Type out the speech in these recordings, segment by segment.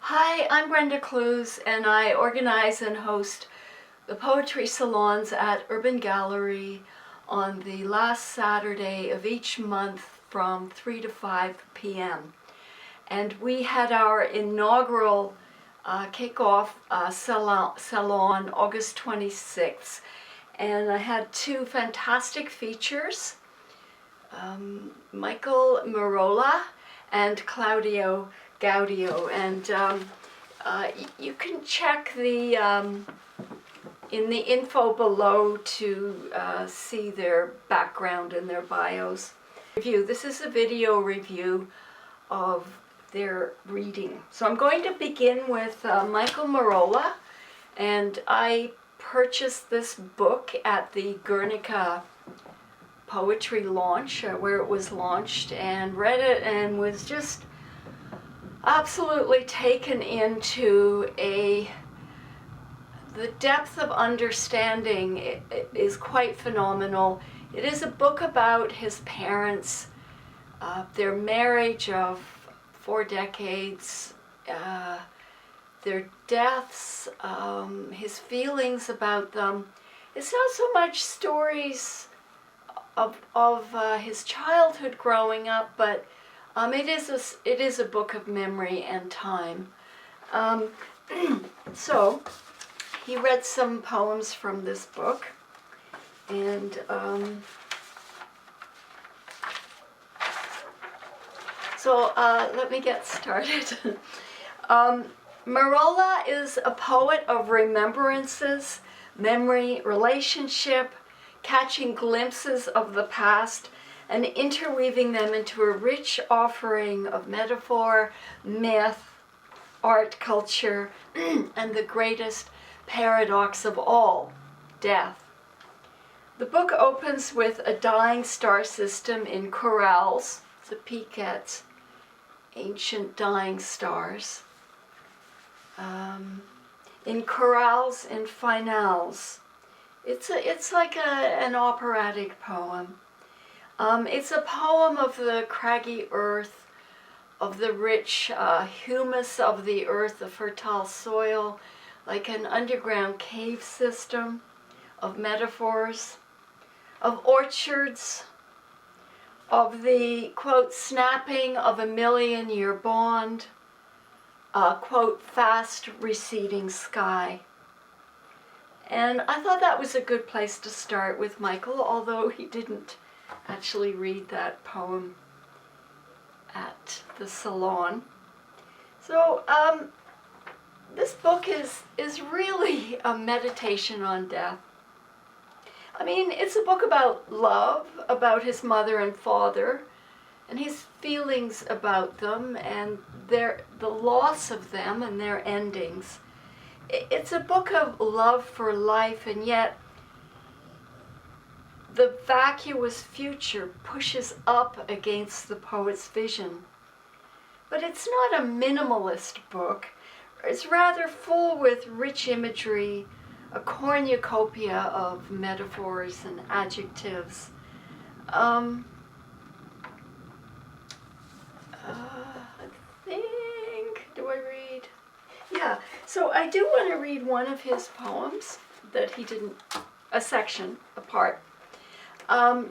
Hi, I'm Brenda Clews, and I organize and host the poetry salons at Urban Gallery on the last Saturday of each month from 3 to 5 p.m. And we had our inaugural kickoff salon August 26th. And I had two fantastic features, Mirolla and Claudio Gaudio, and you can check the in the info below to see their background and their bios. This is a video review of their reading. So I'm going to begin with Mirolla, and I purchased this book at the Guernica poetry launch, where it was launched, and read it and was just absolutely taken into the depth of understanding. It is quite phenomenal. It is a book about his parents, their marriage of 4 decades, their deaths, his feelings about them. It's not so much stories of his childhood growing up, but it is a book of memory and time. So he read some poems from this book, and so let me get started. Mirolla is a poet of remembrances, memory, relationship, catching glimpses of the past and interweaving them into a rich offering of metaphor, myth, art, culture, and the greatest paradox of all, death. The book opens with a dying star system in chorales. It's a peek at ancient dying stars. In chorales and finales. It's like an operatic poem. It's a poem of the craggy earth, of the rich humus of the earth, the fertile soil, like an underground cave system, of metaphors, of orchards, of the, quote, snapping of a million-year bond, quote, fast receding sky. And I thought that was a good place to start with Michael, although he didn't actually read that poem at the salon. So this book is really a meditation on death. I mean, it's a book about love, about his mother and father, and his feelings about them, and the loss of them and their endings. It's a book of love for life, and yet the vacuous future pushes up against the poet's vision. But it's not a minimalist book. It's rather full with rich imagery, a cornucopia of metaphors and adjectives. I think, do I read? Yeah, so I do want to read one of his poems that he didn't, a section, a part.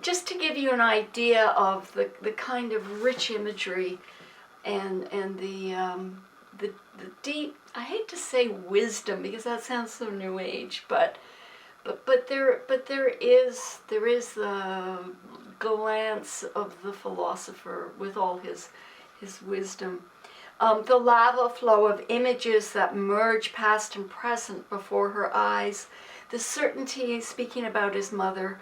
Just to give you an idea of the kind of rich imagery and the deep, I hate to say wisdom because that sounds so new age, but there is the glance of the philosopher with all his wisdom. The lava flow of images that merge past and present before her eyes, the certainty, speaking about his mother,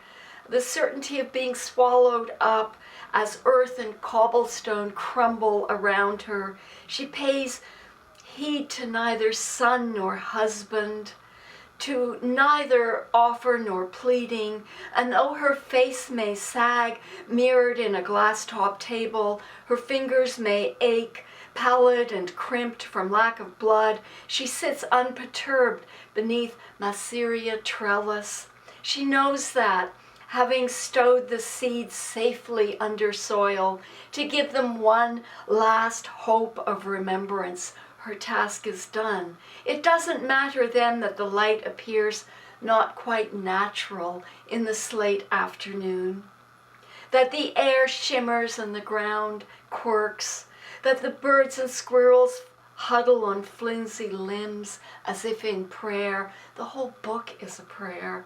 the certainty of being swallowed up as earth and cobblestone crumble around her. She pays heed to neither son nor husband, to neither offer nor pleading, and though her face may sag, mirrored in a glass-top table, her fingers may ache, pallid and crimped from lack of blood, she sits unperturbed beneath masseria trellis. She knows that, having stowed the seeds safely under soil, to give them one last hope of remembrance, her task is done. It doesn't matter then that the light appears not quite natural in the slate afternoon, that the air shimmers and the ground quirks, that the birds and squirrels huddle on flimsy limbs as if in prayer. The whole book is a prayer.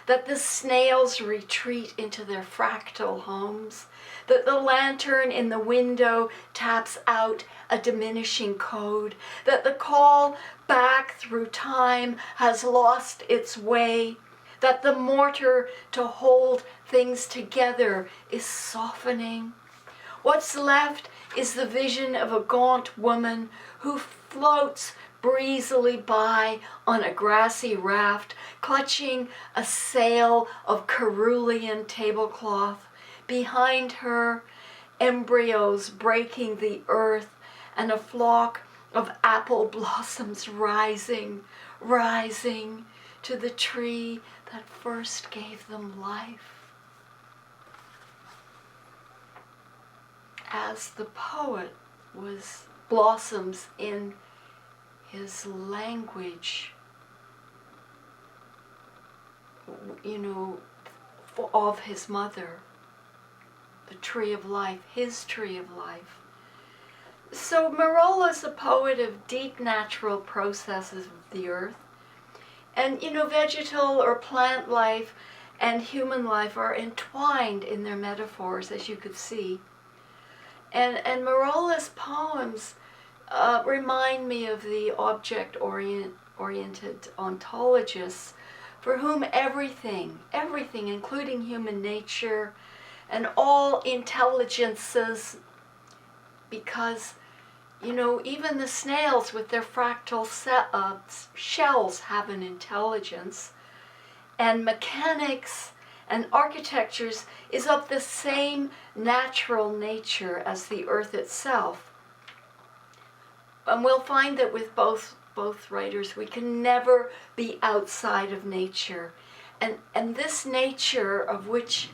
That the snails retreat into their fractal homes, that the lantern in the window taps out a diminishing code, that the call back through time has lost its way, that the mortar to hold things together is softening. What's left is the vision of a gaunt woman who floats breezily by on a grassy raft, clutching a sail of cerulean tablecloth. Behind her, embryos breaking the earth and a flock of apple blossoms rising to the tree that first gave them life. As the poet blossoms in his language, of his mother, the tree of life, his tree of life. So Mirolla is a poet of deep natural processes of the earth. And, vegetal or plant life and human life are entwined in their metaphors, as you could see. And Mirolla's poems remind me of the object-oriented ontologists for whom everything, including human nature and all intelligences, because, even the snails with their fractal shells have an intelligence, and mechanics and architectures is of the same natural nature as the earth itself. And we'll find that with both writers, we can never be outside of nature. And this nature of which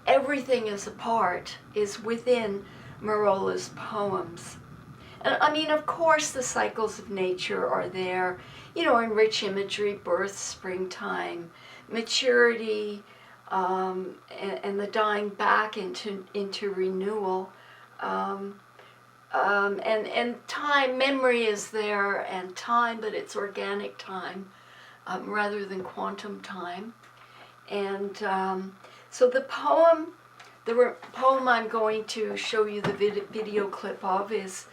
everything is a part is within Mirolla's poems. And of course, the cycles of nature are there, in rich imagery: birth, springtime, maturity, and the dying back into renewal. And time, memory is there, and time, but it's organic time rather than quantum time. And so the poem I'm going to show you the video clip of is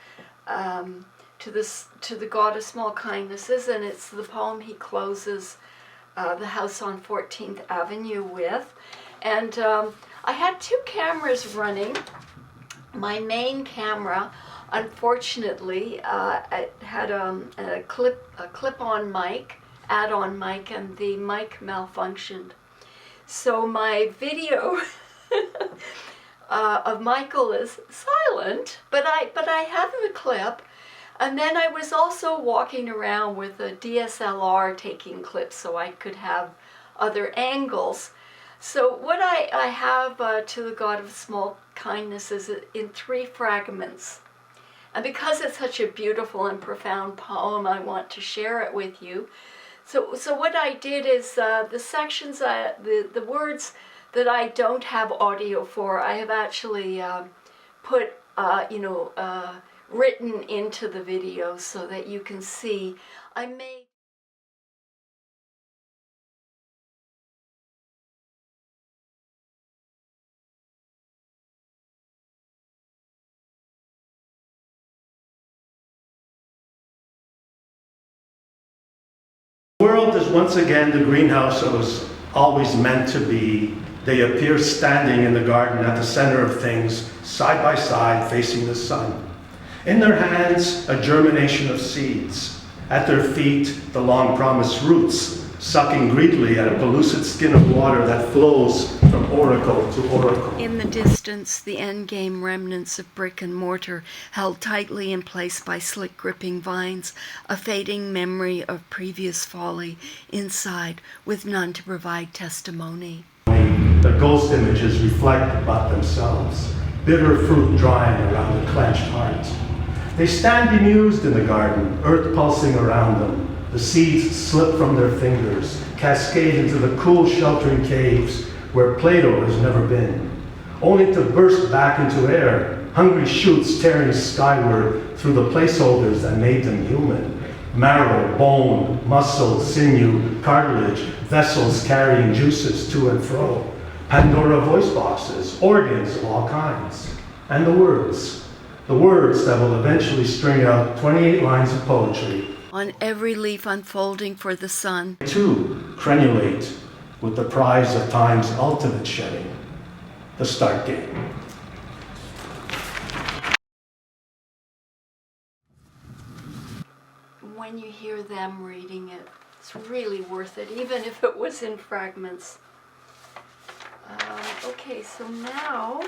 to the God of Small Kindnesses, and it's the poem he closes the house on 14th Avenue with. And I had two cameras running. My main camera, unfortunately, it had a clip-on mic, add-on mic, and the mic malfunctioned. So my video of Michael is silent, but I have the clip. And then I was also walking around with a DSLR taking clips so I could have other angles. So what I have to the God of Small Kindness is in 3 fragments. And because it's such a beautiful and profound poem, I want to share it with you. So what I did is the sections, the words that I don't have audio for, I have actually put, written into the video so that you can see. I made The world is once again the greenhouse it was always meant to be. They appear standing in the garden at the center of things, side by side, facing the sun. In their hands, a germination of seeds. At their feet, the long-promised roots, sucking greedily at a pellucid skin of water that flows from oracle to oracle. in the distance, the endgame remnants of brick and mortar held tightly in place by slick gripping vines, a fading memory of previous folly inside, with none to provide testimony. The ghost images reflect but themselves, bitter fruit drying around a clenched heart. They stand bemused in the garden, earth pulsing around them. The seeds slip from their fingers, cascade into the cool, sheltering caves where Plato has never been, only to burst back into air, hungry shoots tearing skyward through the placeholders that made them human. Marrow, bone, muscle, sinew, cartilage, vessels carrying juices to and fro. Pandora voice boxes, organs of all kinds. And the words that will eventually string out 28 lines of poetry. On every leaf unfolding for the sun. Too crenulate with the prize of time's ultimate shedding, the start gate. When you hear them reading it, it's really worth it, even if it was in fragments. Okay, so now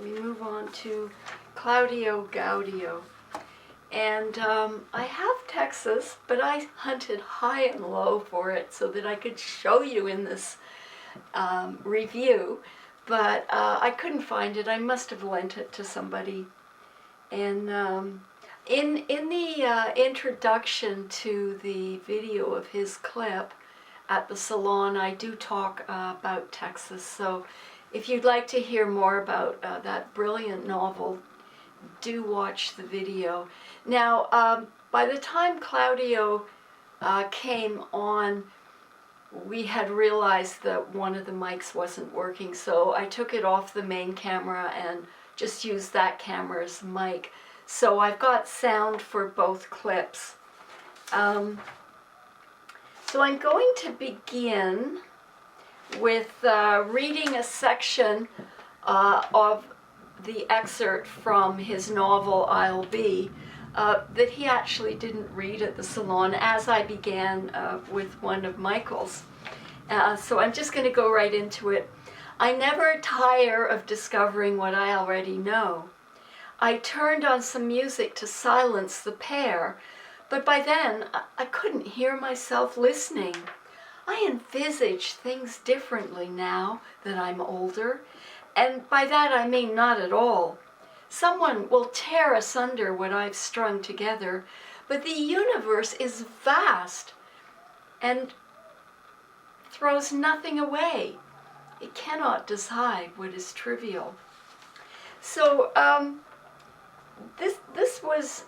we move on to Claudio Gaudio. And I have Texas, but I hunted high and low for it so that I could show you in this review, but I couldn't find it. I must have lent it to somebody. And in the introduction to the video of his clip at the salon, I do talk about Texas. So if you'd like to hear more about that brilliant novel, do watch the video. Now, by the time Claudio came on, we had realized that one of the mics wasn't working, so I took it off the main camera and just used that camera's mic. So I've got sound for both clips. So I'm going to begin with reading a section of the excerpt from his novel I'll Be that he actually didn't read at the salon, as I began with one of Michael's. So I'm just going to go right into it. I never tire of discovering what I already know. I turned on some music to silence the pair, but by then I couldn't hear myself listening. I envisage things differently now that I'm older, and by that I mean not at all. Someone will tear asunder what I've strung together, but the universe is vast and throws nothing away. It cannot decide what is trivial. So this was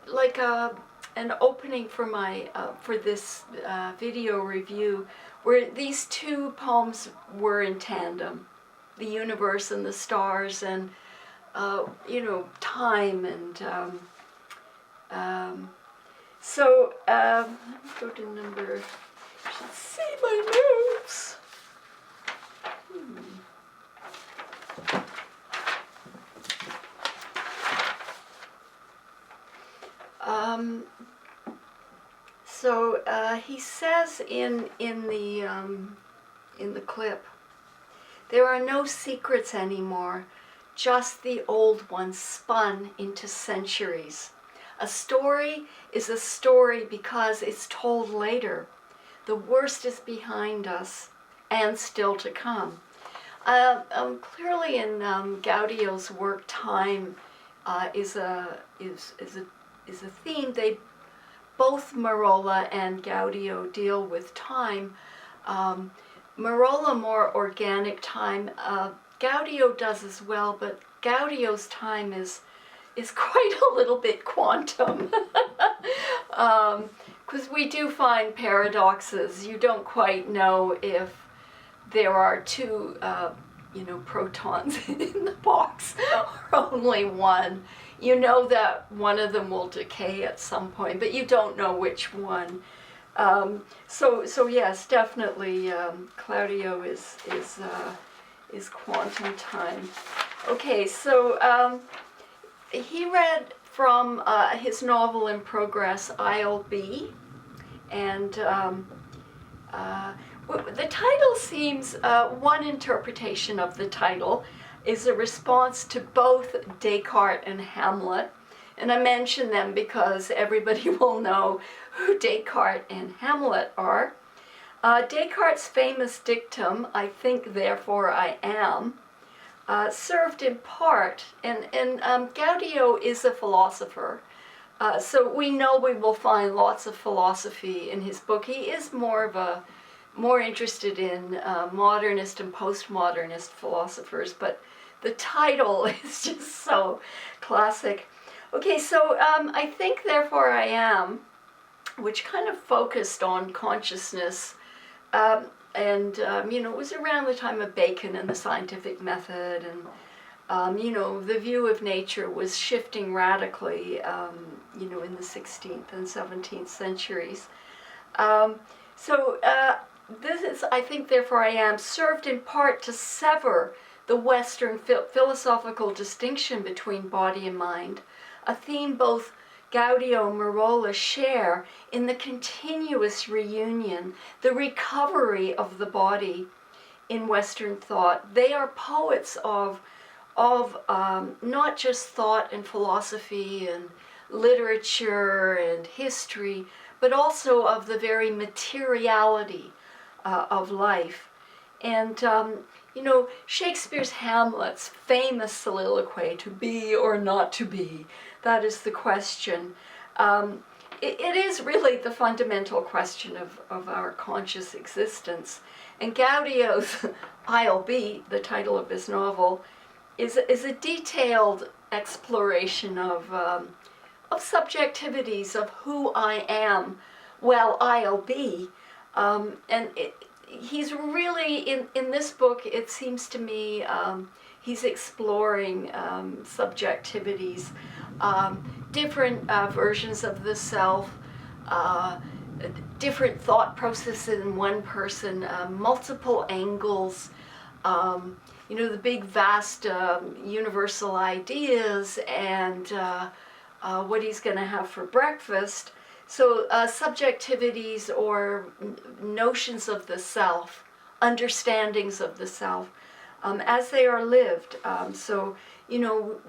like an opening for my for this video review, where these two poems were in tandem: the universe and the stars, and time, and so let me go to number. You should see my notes. So he says in the clip, there are no secrets anymore, just the old ones spun into centuries. A story is a story because it's told later. The worst is behind us and still to come. Clearly in Gaudio's work, time is a theme. They both Mirolla and Gaudio deal with time. Mirolla more organic time. Gaudio does as well, but Gaudio's time is quite a little bit quantum. Because we do find paradoxes. You don't quite know if there are two protons in the box or only one. You know that one of them will decay at some point, but you don't know which one. So yes, definitely Claudio is quantum time. Okay, so he read from his novel in progress, I'll Be, and the title seems, one interpretation of the title is a response to both Descartes and Hamlet. And I mention them because everybody will know who Descartes and Hamlet are. Descartes' famous dictum, I think, therefore I am, served in part, and Gaudio is a philosopher, So we know we will find lots of philosophy in his book. He is more interested in modernist and postmodernist philosophers, but the title is just so classic. Okay, so I think Therefore I Am, which kind of focused on consciousness, it was around the time of Bacon and the scientific method, and the view of nature was shifting radically, in the 16th and 17th centuries. This is, I think, Therefore I Am, served in part to sever the Western philosophical distinction between body and mind, a theme both Gaudio and Mirolla share in the continuous reunion, the recovery of the body in Western thought. They are poets of not just thought and philosophy and literature and history, but also of the very materiality of life. And Shakespeare's Hamlet's famous soliloquy, to be or not to be, that is the question. It is really the fundamental question of our conscious existence. And Gaudio's I'll Be, the title of his novel, is a detailed exploration of subjectivities of who I am. Well, I'll be. He's really, in this book, it seems to me, he's exploring subjectivities, different versions of the self, different thought processes in one person, multiple angles, the big, vast, universal ideas, and what he's going to have for breakfast. So subjectivities or notions of the self, understandings of the self, as they are lived.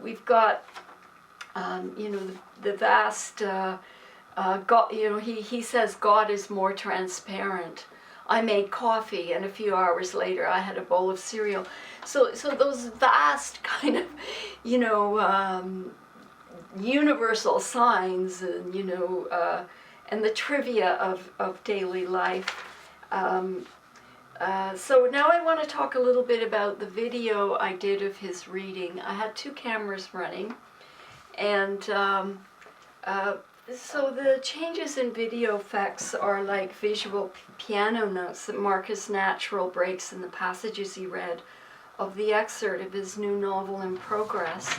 We've got, the vast, God, he says God is more transparent. I made coffee, and a few hours later I had a bowl of cereal. So those vast kind of, universal signs, and and the trivia of daily life. So now I want to talk a little bit about the video I did of his reading. I had 2 cameras running, and so the changes in video effects are like visual piano notes that mark as natural breaks in the passages he read of the excerpt of his new novel in progress.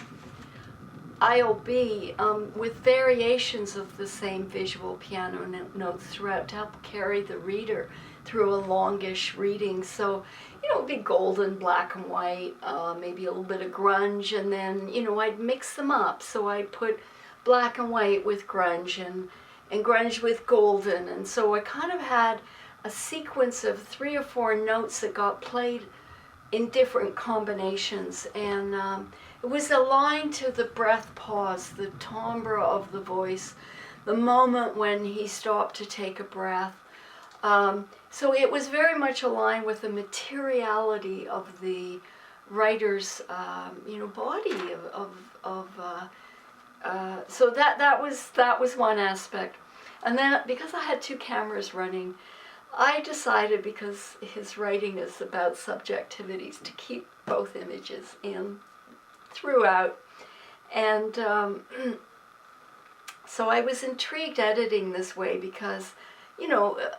I'll Be, with variations of the same visual piano notes throughout to help carry the reader through a longish reading. So, it'd be golden, black and white, maybe a little bit of grunge, and then, I'd mix them up. So I'd put black and white with grunge and grunge with golden. And so I kind of had a sequence of 3 or 4 notes that got played in different combinations. And it was aligned to the breath pause, the timbre of the voice, the moment when he stopped to take a breath. So it was very much aligned with the materiality of the writer's, body. So that was one aspect. And then because I had 2 cameras running, I decided, because his writing is about subjectivities, to keep both images in throughout. And so I was intrigued editing this way because,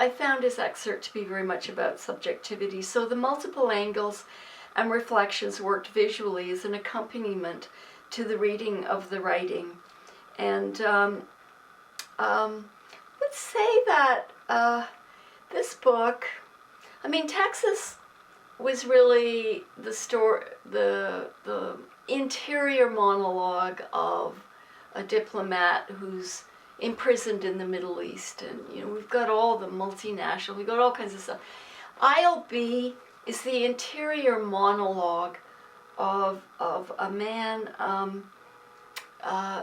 I found his excerpt to be very much about subjectivity. So the multiple angles and reflections worked visually as an accompaniment to the reading of the writing. And let's say that this book, Texas was really the interior monologue of a diplomat who's imprisoned in the Middle East, and we've got all the multinational, we've got all kinds of stuff. I'll Be is the interior monologue of a man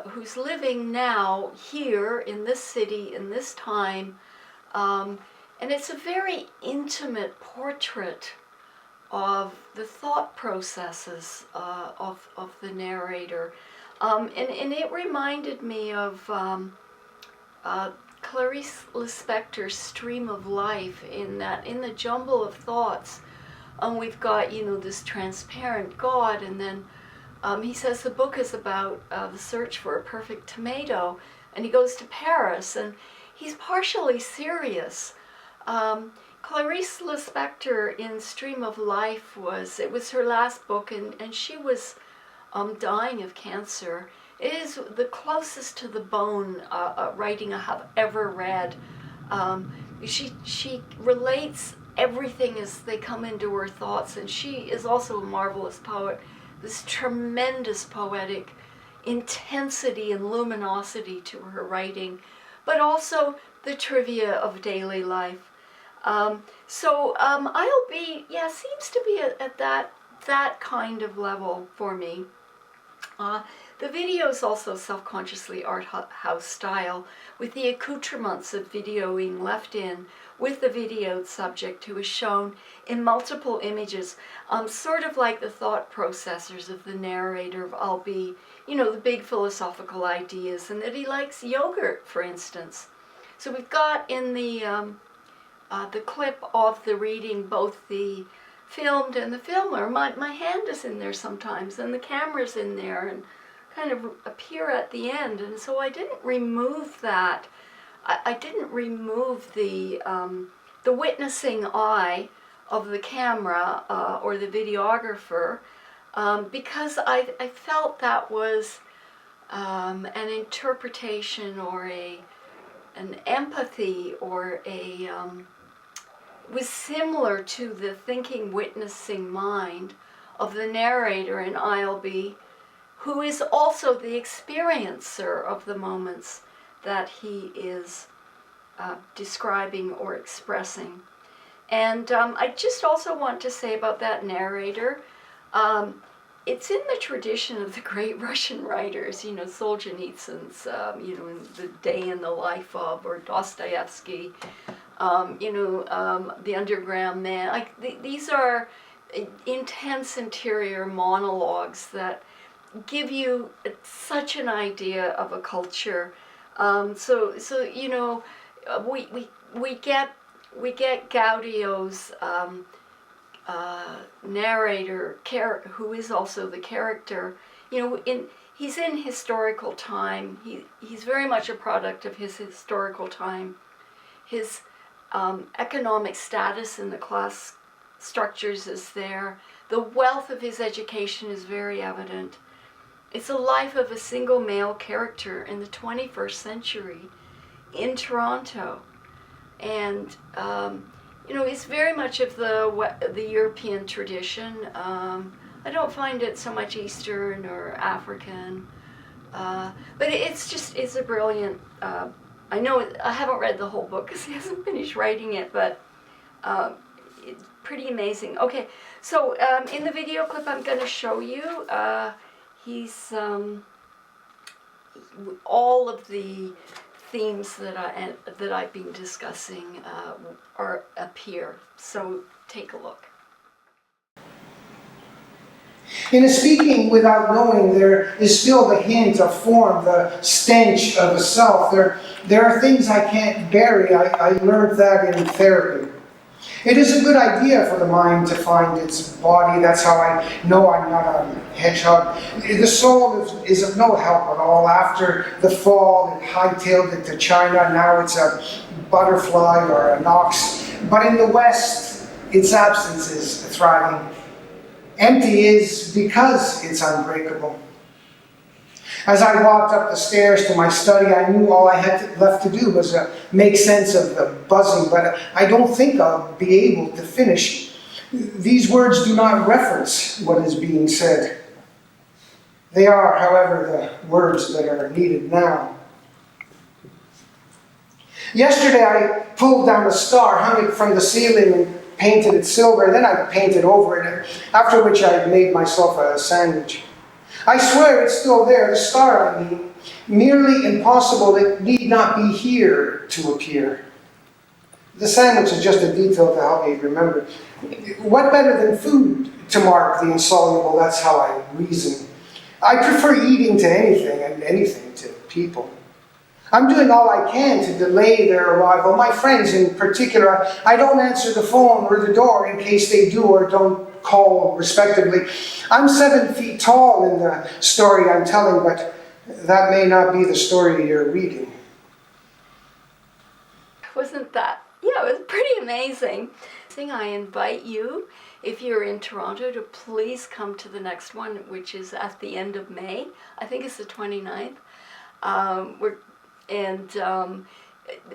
who's living now here in this city in this time, and it's a very intimate portrait of the thought processes of the narrator. And it reminded me of Clarice Lispector's Stream of Life, in that in the jumble of thoughts, we've got, this transparent God, and then he says the book is about the search for a perfect tomato, and he goes to Paris, and he's partially serious. Clarice Lispector in Stream of Life was her last book, and she was dying of cancer. It is the closest to the bone writing I have ever read. She relates everything as they come into her thoughts, and she is also a marvelous poet. This tremendous poetic intensity and luminosity to her writing, but also the trivia of daily life. So I'll be, seems to be at that kind of level for me. The video is also self-consciously art house style, with the accoutrements of videoing left in with the videoed subject, who is shown in multiple images, sort of like the thought processors of the narrator of I'll Be, the big philosophical ideas, and that he likes yogurt, for instance. So we've got in the clip of the reading both the filmed and the filmer. My hand is in there sometimes, and the camera's in there, and kind of appear at the end, and so I didn't remove that. I didn't remove the witnessing eye of the camera or the videographer, because I felt that was an interpretation or an empathy or was similar to the thinking, witnessing mind of the narrator in I'll Be, who is also the experiencer of the moments that he is describing or expressing. And I just also want to say about that narrator, it's in the tradition of the great Russian writers, Solzhenitsyn's, in The Day in the Life of, or Dostoevsky, The Underground Man. These are intense interior monologues that give you such an idea of a culture. We get Gaudio's narrator, who is also the character. He's in historical time. He's very much a product of his historical time. His economic status in the class structures is there. The wealth of his education is very evident. It's a life of a single male character in the 21st century in Toronto. And, it's very much of the European tradition. I don't find it so much Eastern or African. But it's a brilliant, I know I haven't read the whole book because he hasn't finished writing it, but it's pretty amazing. Okay, so in the video clip I'm going to show you, he's all of the themes that I've been discussing appear. So take a look. In a speaking without knowing, there is still the hint of form, the stench of a self. There are things I can't bury. I learned that in therapy. It is a good idea for the mind to find its body. That's how I know I'm not a hedgehog. The soul is of no help at all. After the fall, it hightailed it to China. Now it's a butterfly or an ox. But in the West, its absence is thriving. Empty is because it's unbreakable. As I walked up the stairs to my study, I knew all I had left to do was make sense of the buzzing, but I don't think I'll be able to finish. These words do not reference what is being said. They are, however, the words that are needed now. Yesterday I pulled down a star, hung it from the ceiling, and painted it silver, and then I painted over it, after which I made myself a sandwich. I swear it's still there, the star I mean, merely impossible, it need not be here to appear. The sandwich is just a detail to help me remember. What better than food to mark the insoluble? That's how I reason. I prefer eating to anything and anything to people. I'm doing all I can to delay their arrival. My friends in particular, I don't answer the phone or the door in case they do or don't call respectively. I'm 7 feet tall in the story I'm telling, but that may not be the story you're reading. Wasn't that? Yeah, it was pretty amazing. I invite you, if you're in Toronto, to please come to the next one, which is at the end of May. I think it's the 29th.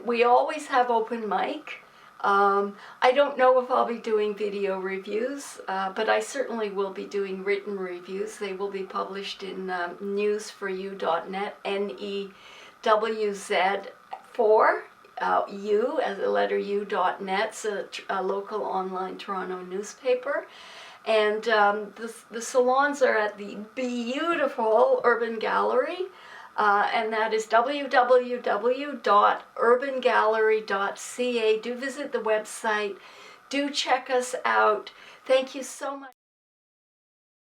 We always have open mic. I don't know if I'll be doing video reviews, but I certainly will be doing written reviews. They will be published in newsforyou.net, NEWZ4. U as a letter U.net, so a local online Toronto newspaper. And the salons are at the beautiful Urban Gallery, and that is www.urbangallery.ca. Do visit the website. Do check us out. Thank you so much.